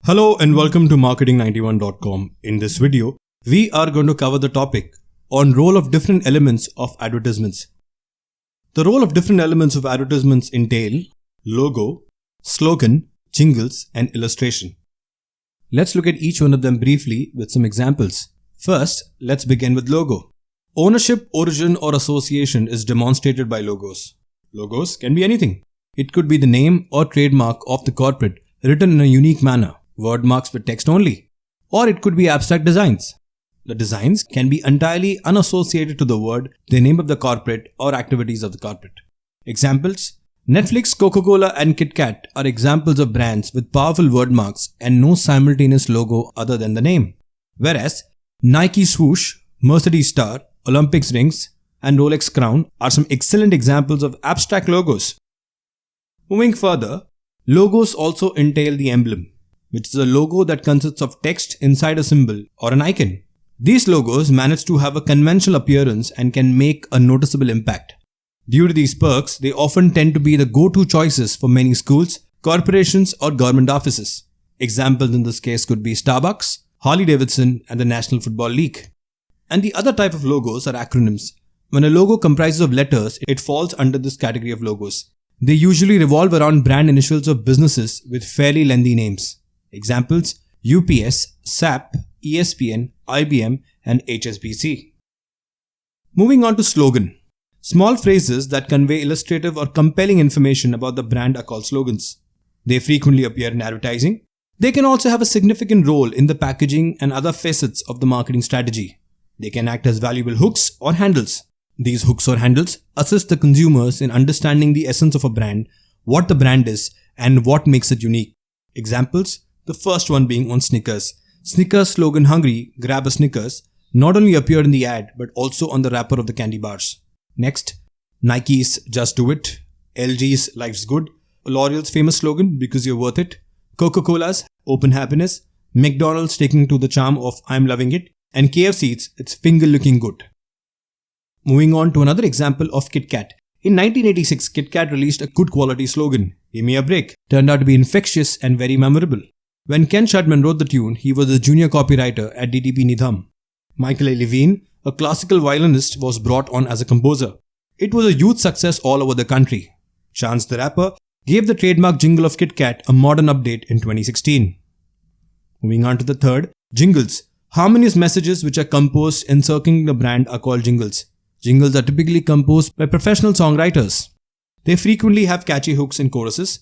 Hello and welcome to marketing91.com. In this video, we are going to cover the topic on role of different elements of advertisements. The role of different elements of advertisements entail logo, slogan, jingles, and illustration. Let's look at each one of them briefly with some examples. First, let's begin with logo. Ownership, origin, or association is demonstrated by logos. Logos can be anything. It could be the name or trademark of the corporate written in a unique manner, word marks with text only. Or it could be abstract designs. The designs can be entirely unassociated to the word, the name of the corporate, or activities of the corporate. Examples: Netflix, Coca-Cola, and KitKat are examples of brands with powerful word marks and no simultaneous logo other than the name. Whereas Nike swoosh, Mercedes star, Olympics rings, and Rolex Crown are some excellent examples of abstract logos. Moving further, logos also entail the emblem, which is a logo that consists of text inside a symbol or an icon. These logos manage to have a conventional appearance and can make a noticeable impact. Due to these perks, they often tend to be the go-to choices for many schools, corporations, or government offices. Examples in this case could be Starbucks, Harley-Davidson, and the National Football League. And the other type of logos are acronyms. When a logo comprises of letters, it falls under this category of logos. They usually revolve around brand initials of businesses with fairly lengthy names. Examples: UPS, SAP, ESPN, IBM, and HSBC. Moving on to slogan. Small phrases that convey illustrative or compelling information about the brand are called slogans. They frequently appear in advertising. They can also have a significant role in the packaging and other facets of the marketing strategy. They can act as valuable hooks or handles. These hooks or handles assist the consumers in understanding the essence of a brand, what the brand is, and what makes it unique. Examples: the first one being on Snickers. Snickers slogan "Hungry, grab a Snickers" not only appeared in the ad but also on the wrapper of the candy bars. Next, Nike's "Just Do It", LG's "Life's Good", L'Oreal's famous slogan "Because You're Worth It", Coca-Cola's "Open Happiness", McDonald's sticking to the charm of "I'm loving it", and KFC's "It's finger looking good". Moving on to another example of KitKat. In 1986, KitKat released a good quality slogan, "Give me a break." Turned out to be infectious and very memorable. When Ken Shudman wrote the tune, he was a junior copywriter at DTP Nidham. Michael A. Levine, a classical violinist, was brought on as a composer. It was a huge success all over the country. Chance the Rapper gave the trademark jingle of KitKat a modern update in 2016. Moving on to the third, jingles. Harmonious messages which are composed encircling the brand are called jingles. Jingles are typically composed by professional songwriters. They frequently have catchy hooks and choruses.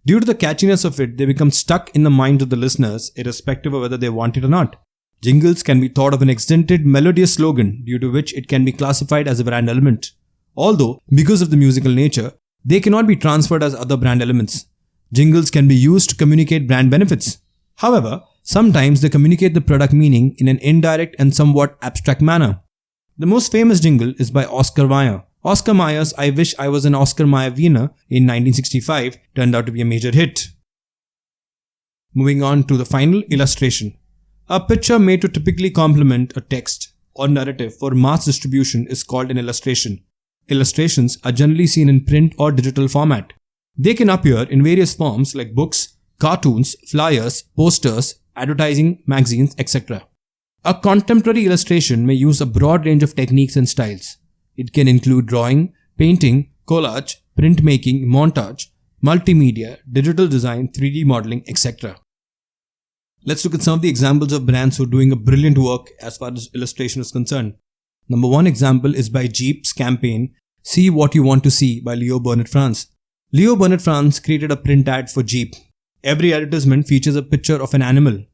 Due to the catchiness of it, they become stuck in the minds of the listeners, irrespective of whether they want it or not. Jingles can be thought of an extended, melodious slogan, due to which it can be classified as a brand element. Although, because of the musical nature, they cannot be transferred as other brand elements. Jingles can be used to communicate brand benefits. However, sometimes they communicate the product meaning in an indirect and somewhat abstract manner. The most famous jingle is by Oscar Mayer. Oscar Mayer's "I Wish I Was an Oscar Mayer Wiener" in 1965 turned out to be a major hit. Moving on to the final, illustration. A picture made to typically complement a text or narrative for mass distribution is called an illustration. Illustrations are generally seen in print or digital format. They can appear in various forms like books, cartoons, flyers, posters, advertising, magazines, etc. A contemporary illustration may use a broad range of techniques and styles. It can include drawing, painting, collage, printmaking, montage, multimedia, digital design, 3D modeling, etc. Let's look at some of the examples of brands who are doing a brilliant work as far as illustration is concerned. Number one example is by Jeep's campaign "See What You Want to See" by Burnett France. Burnett France created a print ad for Jeep. Every advertisement features a picture of an animal.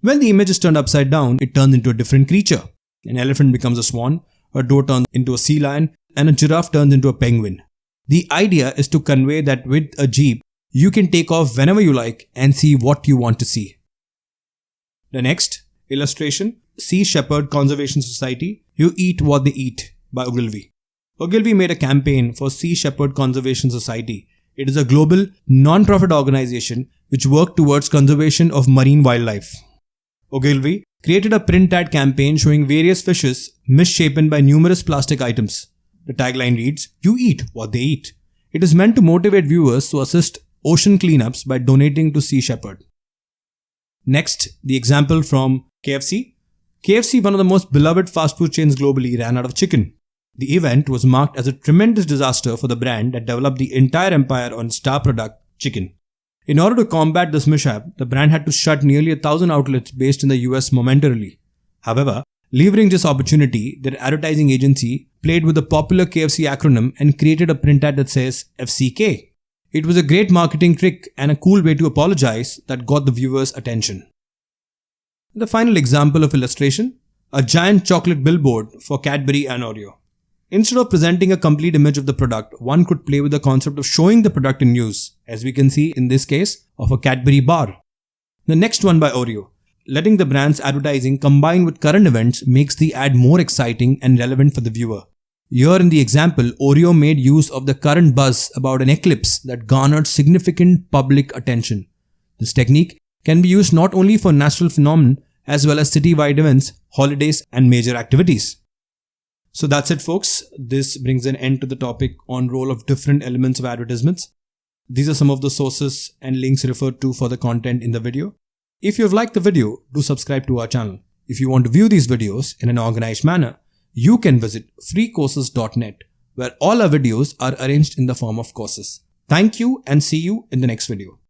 When the image is turned upside down, it turns into a different creature. An elephant becomes a swan, a doe turns into a sea lion, and a giraffe turns into a penguin. The idea is to convey that with a Jeep, you can take off whenever you like and see what you want to see. The next illustration, Sea Shepherd Conservation Society, "You Eat What They Eat" by Ogilvy. Ogilvy made a campaign for Sea Shepherd Conservation Society. It is a global, non-profit organization which works towards conservation of marine wildlife. Ogilvy created a print ad campaign showing various fishes misshapen by numerous plastic items. The tagline reads, "You eat what they eat." It is meant to motivate viewers to assist ocean cleanups by donating to Sea Shepherd. Next, the example from KFC. KFC, one of the most beloved fast food chains globally, ran out of chicken. The event was marked as a tremendous disaster for the brand that developed the entire empire on star product, chicken. In order to combat this mishap, the brand had to shut nearly 1,000 outlets based in the US momentarily. However, leveraging this opportunity, their advertising agency played with the popular KFC acronym and created a print ad that says FCK. It was a great marketing trick and a cool way to apologize that got the viewers' attention. The final example of illustration, a giant chocolate billboard for Cadbury and OREO. Instead of presenting a complete image of the product, one could play with the concept of showing the product in use, as we can see in this case of a Cadbury bar. The next one by OREO. Letting the brand's advertising combine with current events makes the ad more exciting and relevant for the viewer. Here in the example, OREO made use of the current buzz about an eclipse that garnered significant public attention. This technique can be used not only for natural phenomena as well as city-wide events, holidays and major activities. So that's it, folks. This brings an end to the topic on role of different elements of advertisements. These are some of the sources and links referred to for the content in the video. If you have liked the video, do subscribe to our channel. If you want to view these videos in an organized manner, you can visit freecourses.net, where all our videos are arranged in the form of courses. Thank you and see you in the next video.